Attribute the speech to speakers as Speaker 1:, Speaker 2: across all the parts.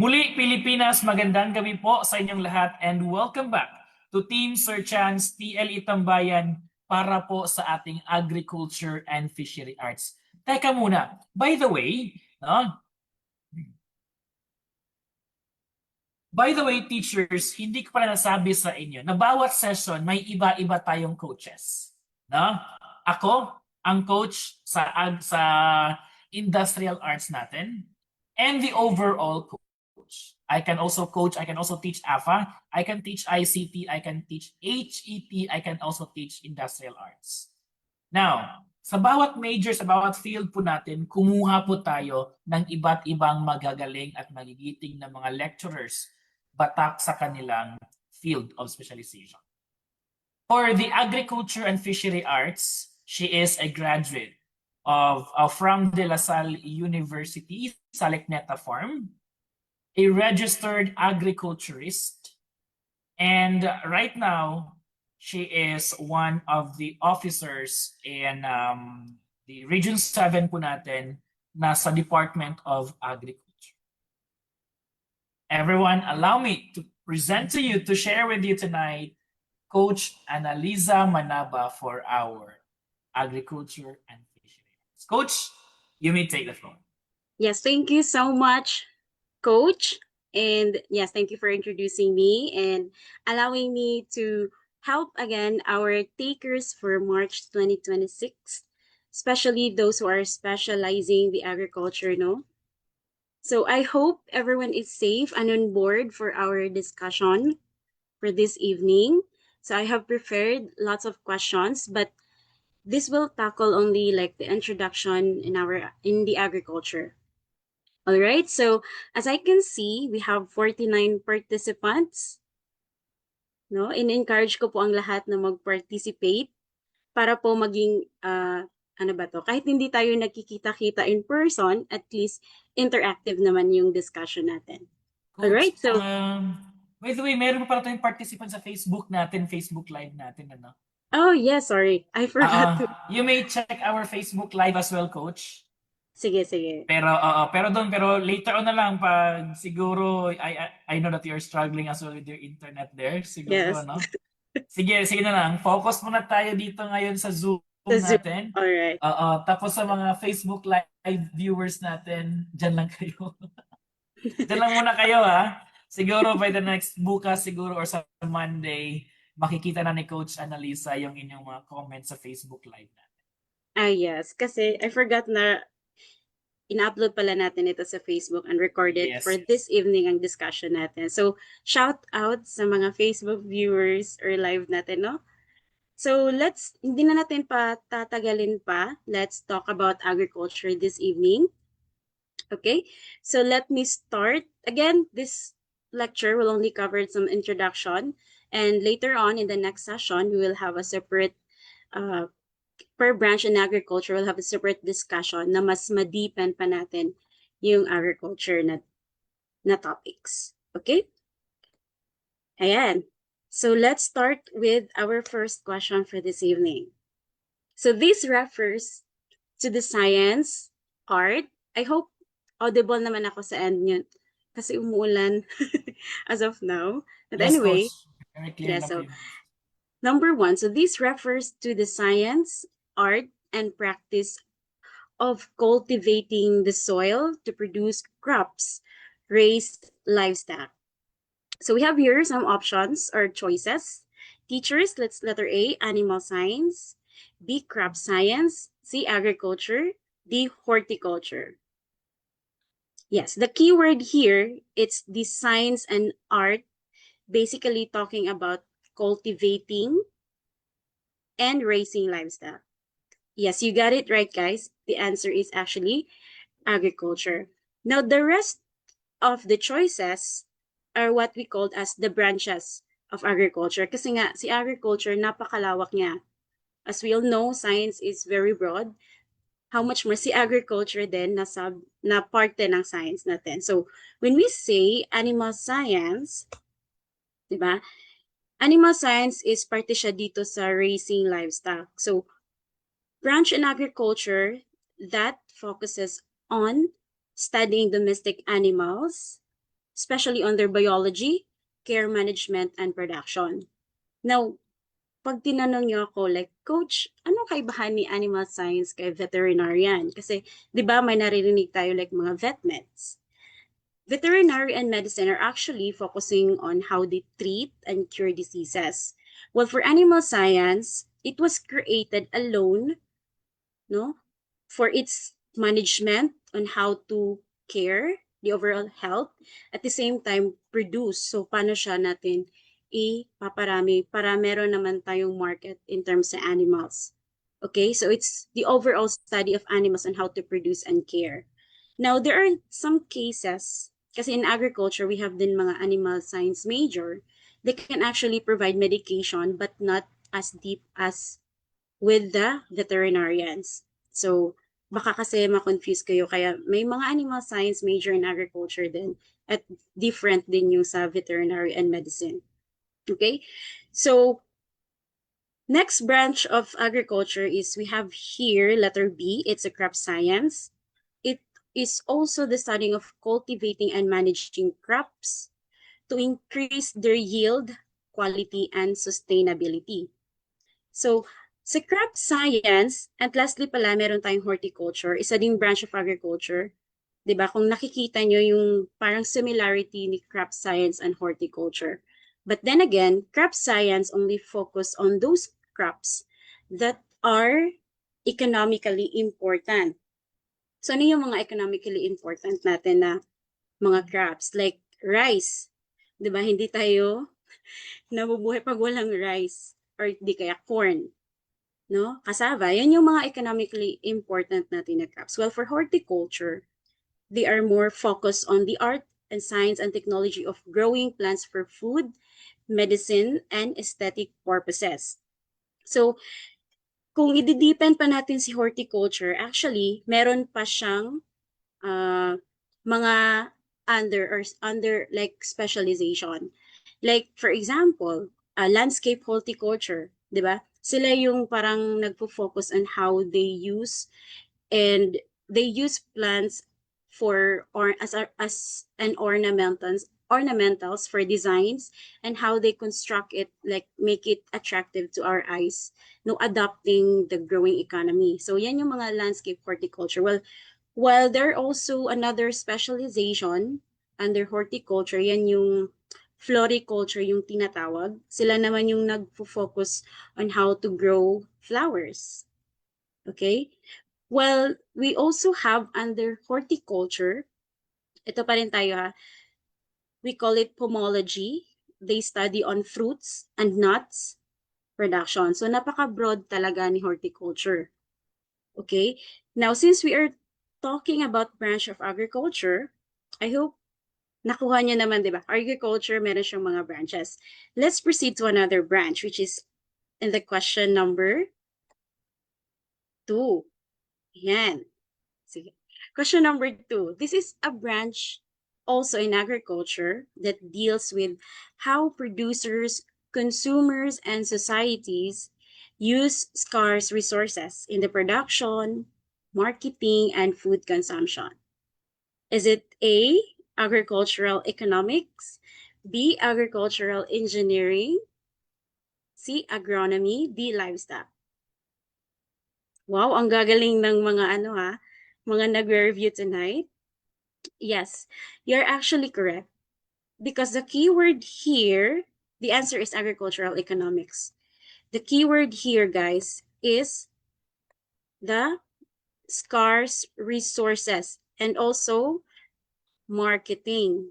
Speaker 1: Muli, Pilipinas, magandang gabi po sa inyong lahat and welcome back to Team Sir Chan's TLE Tambayan para po sa ating Agriculture and Fishery Arts. Teka muna, by the way, teachers, hindi ko pala nasabi sa inyo na bawat session may iba-iba tayong coaches. No? Ako, ang coach sa industrial arts natin and the overall coach. I can also coach, I can also teach AFA, I can teach ICT, I can teach HET, I can also teach industrial arts. Now, sa bawat major, sa bawat field po natin, kumuha po tayo ng iba't ibang magagaling at magigiting na mga lecturers batak sa kanilang field of specialization. For the Agriculture and Fishery Arts, she is a graduate from De La Salle University, Salecneta Farm, a registered agriculturist, and right now, she is one of the officers in the Region 7 po natin na sa Department of Agriculture. Everyone, allow me to present to you, to share with you tonight, Coach Analiza Manaba for our Agriculture and Fishery. Coach, you may take the floor.
Speaker 2: Yes, thank you so much, Coach. And yes, thank you for introducing me and allowing me to help again our takers for March 2026, especially those who are specializing the agriculture, no? So I hope everyone is safe and on board for our discussion for this evening. So I have prepared lots of questions, but this will tackle only like the introduction in the agriculture. All right, so as I can see, we have 49 participants. No, in-encourage ko po ang lahat na mag-participate para po maging kahit hindi tayo nagkikita-kita in person, at least interactive naman yung discussion natin.
Speaker 1: Coach,
Speaker 2: alright, so
Speaker 1: by the way, meron pa pala tayong participant sa Facebook natin, Facebook Live natin, ano?
Speaker 2: Oh, yes, sorry. I forgot to.
Speaker 1: You may check our Facebook Live as well, Coach.
Speaker 2: Sige.
Speaker 1: Pero later on na lang pag siguro I know that you're struggling as well with your internet there, siguro,
Speaker 2: Yes.
Speaker 1: no? Sige na lang. Focus muna tayo dito ngayon sa Zoom natin.
Speaker 2: Alright.
Speaker 1: Tapos sa mga Facebook Live viewers natin, dyan lang kayo. Dyan lang muna kayo, ha? Siguro by the next bukas siguro or sa Monday, makikita na ni Coach Analisa yung inyong mga comments sa Facebook Live natin.
Speaker 2: Yes. Kasi I forgot na in-upload pala natin ito sa Facebook and recorded for this evening ang discussion natin. So, shout out sa mga Facebook viewers or live natin, no? So, hindi na natin pa tatagalin pa. Let's talk about agriculture this evening. Okay, so let me start. Again, this lecture will only cover some introduction, and later on in the next session, we will have a separate per branch in agriculture will have a separate discussion na mas ma-deepen pa natin yung agriculture na topics. Okay? Ayan. So let's start with our first question for this evening. So this refers to the science, art. I hope audible naman ako sa end yun kasi umuulan as of now. But
Speaker 1: yes,
Speaker 2: anyway,
Speaker 1: Coach. Very clear
Speaker 2: so number 1, so this refers to the science, art, and practice of cultivating the soil to produce crops, raise livestock. So we have here some options or choices. Teachers, letter A, animal science, B, crop science, C, agriculture, D, horticulture. Yes, the keyword here, it's the science and art, basically talking about cultivating and raising livestock. Yes, you got it right, guys. The answer is actually agriculture. Now, the rest of the choices are what we called as the branches of agriculture. Kasi nga, si agriculture, napakalawak niya. As we all know, science is very broad. How much more si agriculture din na parte ng science natin. So, when we say animal science, diba? Animal science is parte siya dito sa raising livestock. So, branch in agriculture that focuses on studying domestic animals especially on their biology, care management, and production. Now, pag tinanong niyo ako, like, Coach, anong kaibahan ni animal science kay veterinarian? Kasi, di ba, may naririnig tayo like mga vet meds. Veterinary and medicine are actually focusing on how they treat and cure diseases. Well, for animal science, it was created alone, no, for its management on how to care the overall health, at the same time produce. So paano siya natin ipaparami para meron naman tayong market in terms of animals. Okay, so it's the overall study of animals and how to produce and care. Now, there are some cases, kasi in agriculture, we have din mga animal science major, they can actually provide medication but not as deep as with the veterinarians. So, baka kasi ma-confuse kayo. Kaya may mga animal science major in agriculture din at different din yung sa veterinary and medicine. Okay? So, next branch of agriculture is we have here letter B. It's a crop science. It is also the study of cultivating and managing crops to increase their yield, quality, and sustainability. So, sa crop science, and lastly pala, meron tayong horticulture, isa ding branch of agriculture. 'Di ba? Kung nakikita nyo yung parang similarity ni crop science and horticulture. But then again, crop science only focus on those crops that are economically important. So, ano yung mga economically important natin na mga crops? Like rice. 'Di ba? Hindi tayo nabubuhay pag walang rice or di kaya corn. No? Cassava, yan yung mga economically important natin na crops. Well, for horticulture, they are more focused on the art and science and technology of growing plants for food, medicine, and aesthetic purposes. So, kung i-deepen pa natin si horticulture, actually, meron pa siyang mga under like specialization. Like, for example, landscape horticulture, di ba? Sila yung parang nagpo-focus on how they use and they use plants for or as an ornamentals for designs and how they construct it, like make it attractive to our eyes, no, adapting the growing economy. So yan yung mga landscape horticulture. Well, while there also another specialization under horticulture, yan yung floriculture yung tinatawag. Sila naman yung nagfo-focus on how to grow flowers. Okay? Well, we also have under horticulture, ito pa rin tayo ha, we call it pomology. They study on fruits and nuts production. So, napaka-broad talaga ni horticulture. Okay? Now, since we are talking about branch of agriculture, I hope nakuha niyo naman, di ba? Agriculture, meron siyang mga branches. Let's proceed to another branch, which is in the question number 2. Yan. Sige. Question number 2. This is a branch also in agriculture that deals with how producers, consumers, and societies use scarce resources in the production, marketing, and food consumption. Is it A, agricultural economics, B, agricultural engineering, C, agronomy, D, livestock? Wow, ang gagaling ng mga mga nag-review tonight. Yes, you're actually correct. Because the keyword here, the answer is agricultural economics. The keyword here, guys, is the scarce resources and also marketing.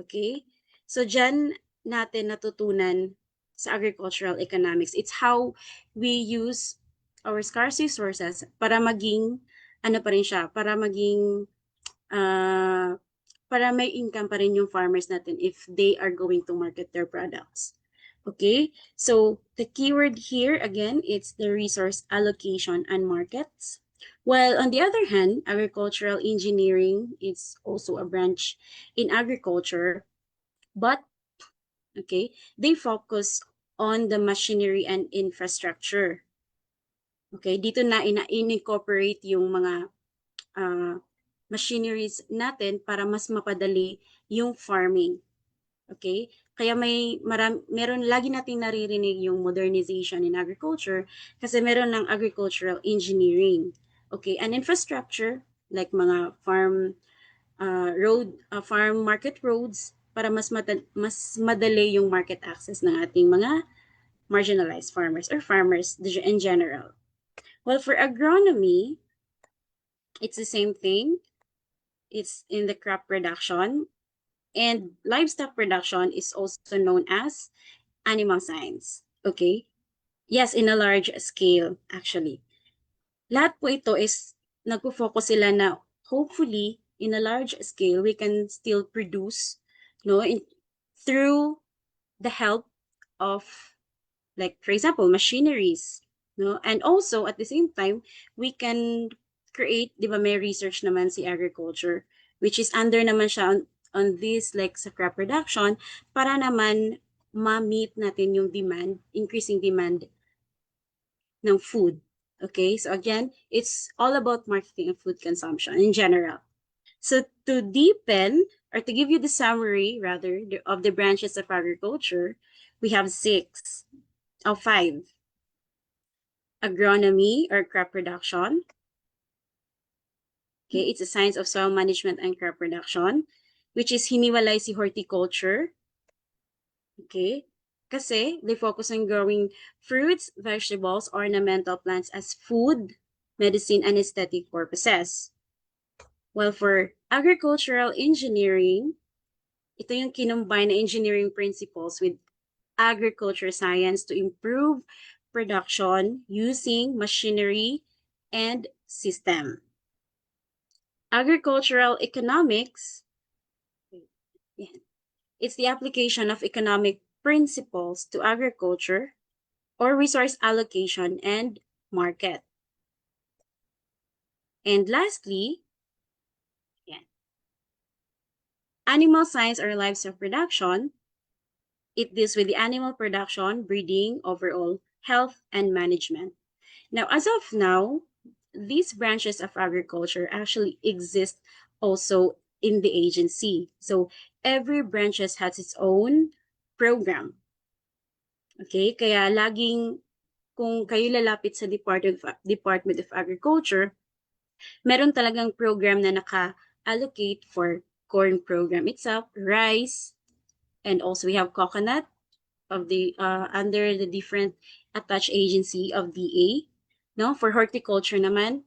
Speaker 2: Okay? So, dyan natin natutunan sa agricultural economics. It's how we use our scarce resources para maging, pa rin siya, para maging, para may income pa rin yung farmers natin if they are going to market their products. Okay? So, the keyword here, again, it's the resource allocation and markets. While on the other hand, agricultural engineering is also a branch in agriculture, but okay, they focus on the machinery and infrastructure. Okay, dito na in-incorporate yung mga machineries natin para mas mapadali yung farming. Okay? Kaya meron lagi nating naririnig yung modernization in agriculture kasi meron ng agricultural engineering. Okay? And infrastructure like mga farm market roads para mas madali yung market access ng ating mga marginalized farmers or farmers in general. Well, for agronomy, it's the same thing. It's in the crop production. And livestock production is also known as animal science. Okay? Yes, in a large scale, actually. Lahat po ito is nagpo-focus sila na hopefully, in a large scale, we can still produce, through the help of, like, for example, machineries, and also at the same time we can create, di ba, may research naman si agriculture which is under naman siya on this, like sa crop production, para naman ma-meet natin yung increasing demand ng food. Okay, so again, it's all about marketing and food consumption in general. So to deepen, or to give you the summary rather of the branches of agriculture, we have 5. Agronomy or crop production. Okay, it's a science of soil management and crop production, which is hiniwalay si horticulture. Okay, kasi they focus on growing fruits, vegetables, ornamental plants as food, medicine, and aesthetic purposes. While for agricultural engineering, ito yung kinumbine na engineering principles with agriculture science to improve production using machinery and system. Agricultural economics, it's the application of economic principles to agriculture or resource allocation and market. And lastly, animal science or livestock production. It deals with the animal production, breeding, overall health, and management. Now, as of now, these branches of agriculture actually exist also in the agency. So every branch has its own program. Okay, kaya laging kung kayo lalapit sa Department of Agriculture, meron talagang program na naka-allocate for corn program itself, rice, and also we have coconut of the under the different attached agency of DA. No, for horticulture naman,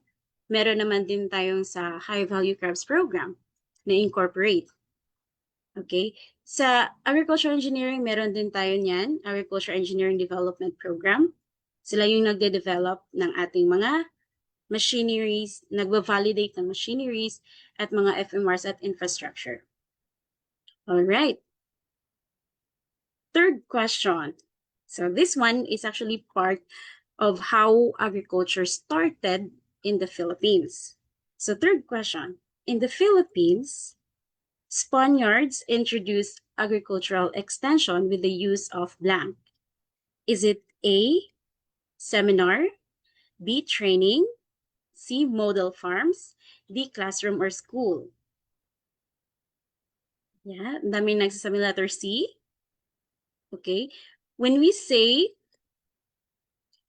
Speaker 2: meron naman din tayong sa high value crops program na incorporate. Okay? Sa agricultural engineering, meron din tayo niyan, Agriculture Engineering Development Program. Sila yung nagde-develop ng ating mga machineries, nagva-validate ng machineries at mga FMRs at infrastructure. All right. Third question. So this one is actually part of how agriculture started in the Philippines. So third question. In the Philippines, Spaniards introduced agricultural extension with the use of blank. Is it A, seminar, B, training, C, model farms, D, classroom or school? Yeah, dami nagsasabi letter C. Okay, when we say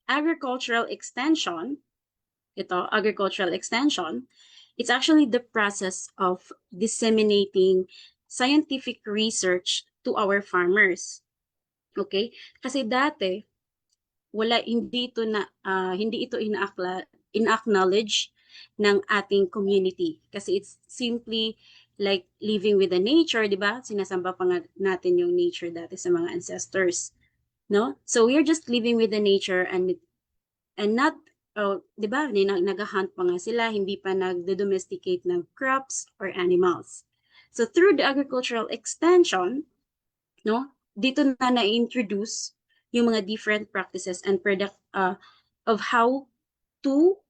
Speaker 2: agricultural extension, it's actually the process of disseminating scientific research to our farmers. Okay? Kasi dati hindi ito in-acknowledge ng ating community kasi it's simply like living with the nature, di ba? Sinasamba pa nga natin yung nature dati sa mga ancestors, no? So we're just living with the nature and not, di ba? Nag-hunt pa nga sila, hindi pa nag-domesticate ng crops or animals. So through the agricultural extension, no? Dito na introduce yung mga different practices and of how to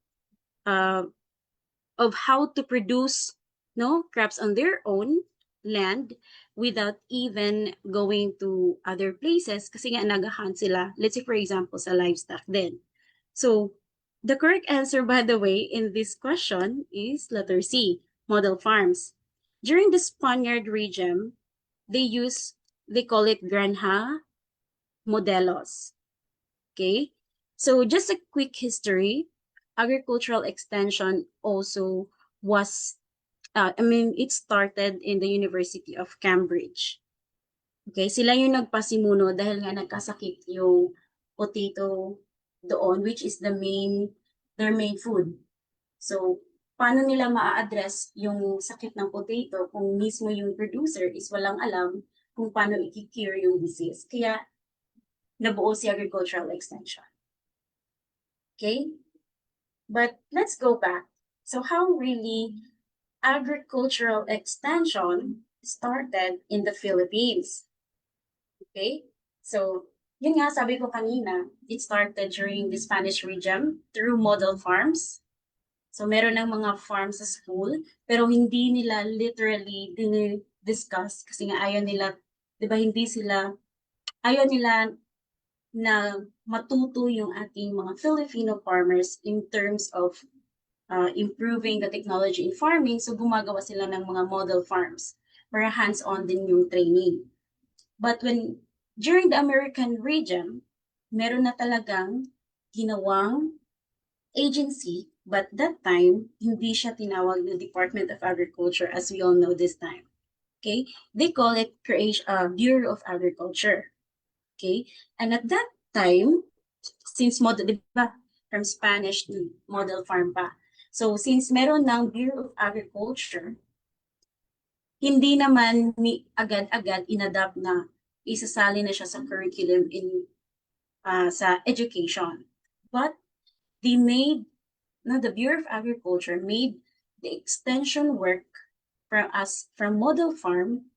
Speaker 2: produce crops on their own land without even going to other places kasi nga nag-hunt sila. Let's say for example sa livestock din. So the correct answer, by the way, in this question is letter C, model farms. During the Spaniard regime, they call it Granja Modelos. Okay? So just a quick history, agricultural extension also was, it started in the University of Cambridge. Okay, sila yung nagpasimuno dahil nga nagkasakit yung potato doon, which is their main food. So, paano nila maa-address yung sakit ng potato kung mismo yung producer is walang alam kung paano i-cure yung disease. Kaya, nabuo si agricultural extension. Okay? But let's go back. So, how really agricultural extension started in the Philippines? Okay? So, yun nga, sabi ko kanina, it started during the Spanish regime through model farms. So, meron ng mga farms sa school, pero hindi nila literally discuss kasi nga ayaw nila, di ba, ayaw nila na matuto yung ating mga Filipino farmers in terms of improving the technology in farming. So, gumagawa sila ng mga model farms para hands-on din yung training. But during the American regime, meron na talagang ginawang agency, but that time, hindi siya tinawag na Department of Agriculture as we all know this time. Okay? They call it Bureau of Agriculture. Okay? And at that time, since diba, from Spanish to model farm pa. So, since meron ng Bureau of Agriculture, hindi naman agad-agad inadapt na isasali na siya sa curriculum sa education. But the Bureau of Agriculture made the extension work from model farm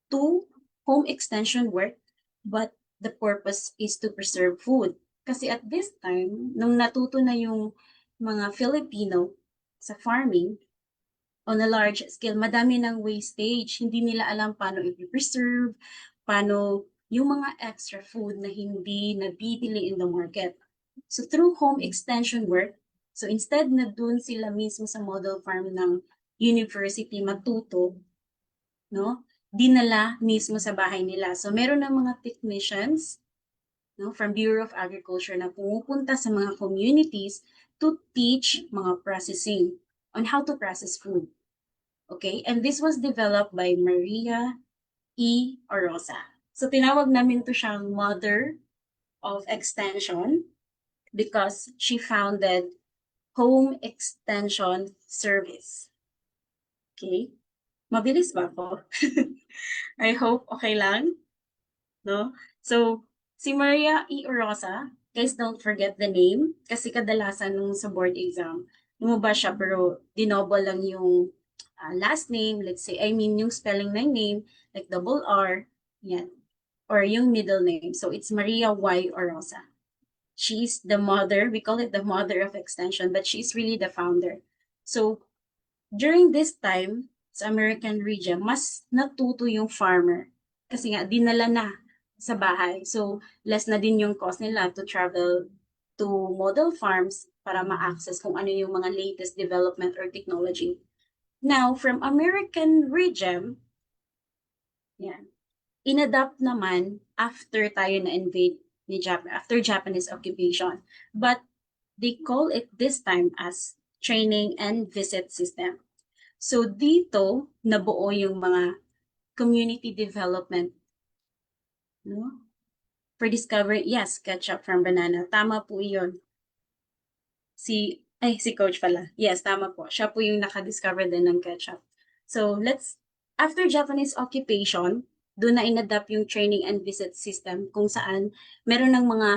Speaker 2: to home extension work, but the purpose is to preserve food. Kasi at this time, nung natuto na yung mga Filipino sa farming, on a large scale, madami ng wastage. Hindi nila alam paano i-preserve, paano yung mga extra food na hindi nabibili in the market. So through home extension work, so instead na dun sila mismo sa model farm ng university matuto, no? Dinala mismo sa bahay nila. So meron ng mga technicians, no, from Bureau of Agriculture na pumupunta sa mga communities to teach mga processing on how to process food. Okay? And this was developed by Maria E. Orosa. So tinawag namin to siyang mother of extension because she founded Home Extension Service. Okay? Mabilis ba ako? I hope okay lang. No? So, si Maria E. Orosa, guys, don't forget the name kasi kadalasan nung sa board exam, lumabas siya pero dinoble lang yung last name, let's say, yung spelling ng name, like double R, yan, or yung middle name. So, it's Maria Y. Orosa. She's the mother, we call it the mother of extension, but she's really the founder. So, during this time, sa American region, mas natuto yung farmer. Kasi nga, dinala na sa bahay. So, less na din yung cost nila to travel to model farms para ma-access kung ano yung mga latest development or technology. Now, from American regime, yan, inadapt naman after tayo na-invade after Japanese occupation. But they call it this time as training and visit system. So dito, nabuo yung mga community development. No? For discovery, yes, ketchup from banana. Tama po yun. Si Coach pala. Yes, tama po. Siya po yung nakadiscover din ng ketchup. So, after Japanese occupation, doon na inadapt yung training and visit system kung saan meron ng mga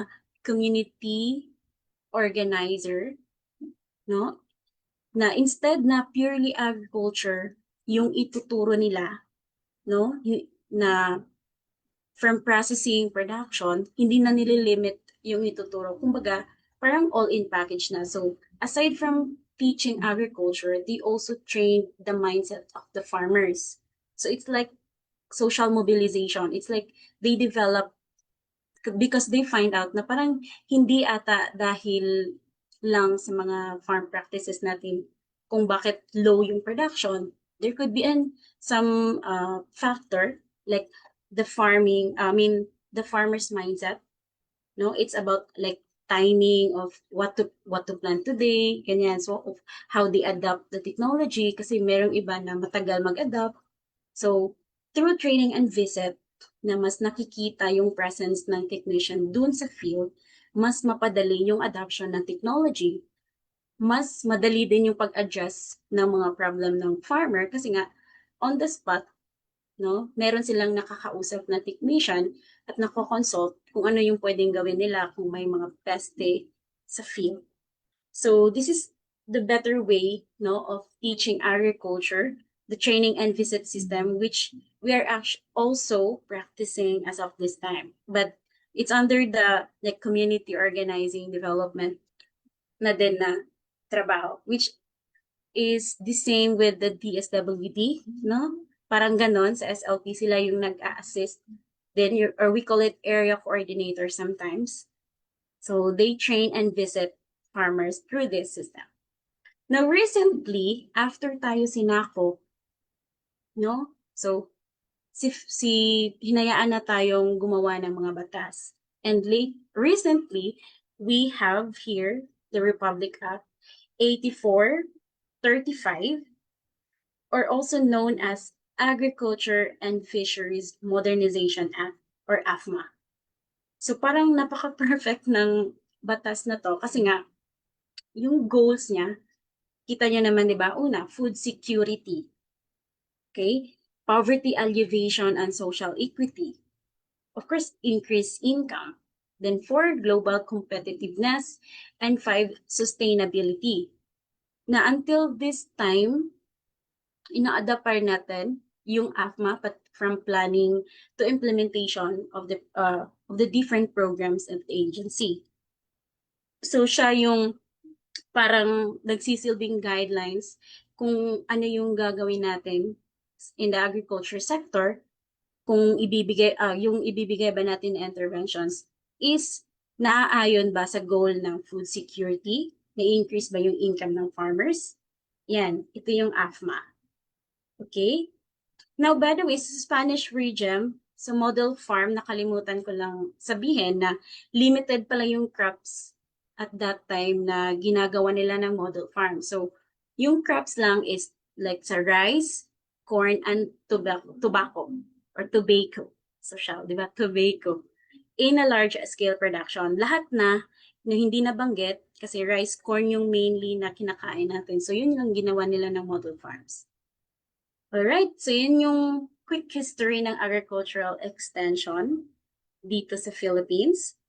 Speaker 2: community organizer, no? Na instead na purely agriculture yung ituturo nila, no? Na from processing, production, hindi na nililimit yung ituturo. Kumbaga, parang all-in package na. So, aside from teaching agriculture, they also train the mindset of the farmers. So, it's like social mobilization. It's like they develop because they find out na parang hindi ata dahil lang sa mga farm practices natin kung bakit low yung production, there could be some factor like the farmer's mindset. No, it's about like timing of what to plant today, ganyan. So of how they adapt the technology kasi merong iba na matagal mag-adapt. So through training and visit na mas nakikita yung presence ng technician dun sa field, mas mapadali yung adoption ng technology. Mas madali din yung pag-adjust ng mga problem ng farmer kasi nga on the spot, no? Meron silang nakakausap na technician at nako-consult kung ano yung pwedeng gawin nila kung may mga peste sa field. So this is the better way, no, of teaching agriculture, the training and visit system, which we are actually also practicing as of this time. But it's under the community organizing development na din na trabaho, which is the same with the DSWD, no? Parang ganon, sa SLP sila yung nag-a-assist. Then, or we call it area coordinator sometimes. So, they train and visit farmers through this system. Now, recently, after tayo sinako, no? So, hinayaan na tayong gumawa ng mga batas. And recently, we have here the Republic Act 8435, or also known as Agriculture and Fisheries Modernization Act, or AFMA. So parang napaka-perfect ng batas na to kasi nga yung goals niya, kita niyo naman 'di ba? Una, food security. Okay? Poverty alleviation and social equity. Of course, increased income. Then 4, global competitiveness, and 5, sustainability. Na until this time, ina-adapt pa rin natin yung AFMA from planning to implementation of the different programs of the agency. So siya yung parang nagsisilbing guidelines kung ano yung gagawin natin in the agriculture sector, kung yung ibibigay ba natin na interventions is naaayon ba sa goal ng food security, na-increase ba yung income ng farmers. Yan, ito yung AFMA. Okay? Now, by the way, sa Spanish region, sa model farm, nakalimutan ko lang sabihin na limited pala yung crops at that time na ginagawa nila ng model farm. So, yung crops lang is like sa rice, corn, and tobacco or tobacco. So, siya, di ba? Tobacco. In a large scale production. Lahat na hindi nabanggit kasi rice, corn yung mainly na kinakain natin. So, yun yung ginawa nila ng model farms. Alright, so yun yung quick history ng agricultural extension dito sa Philippines.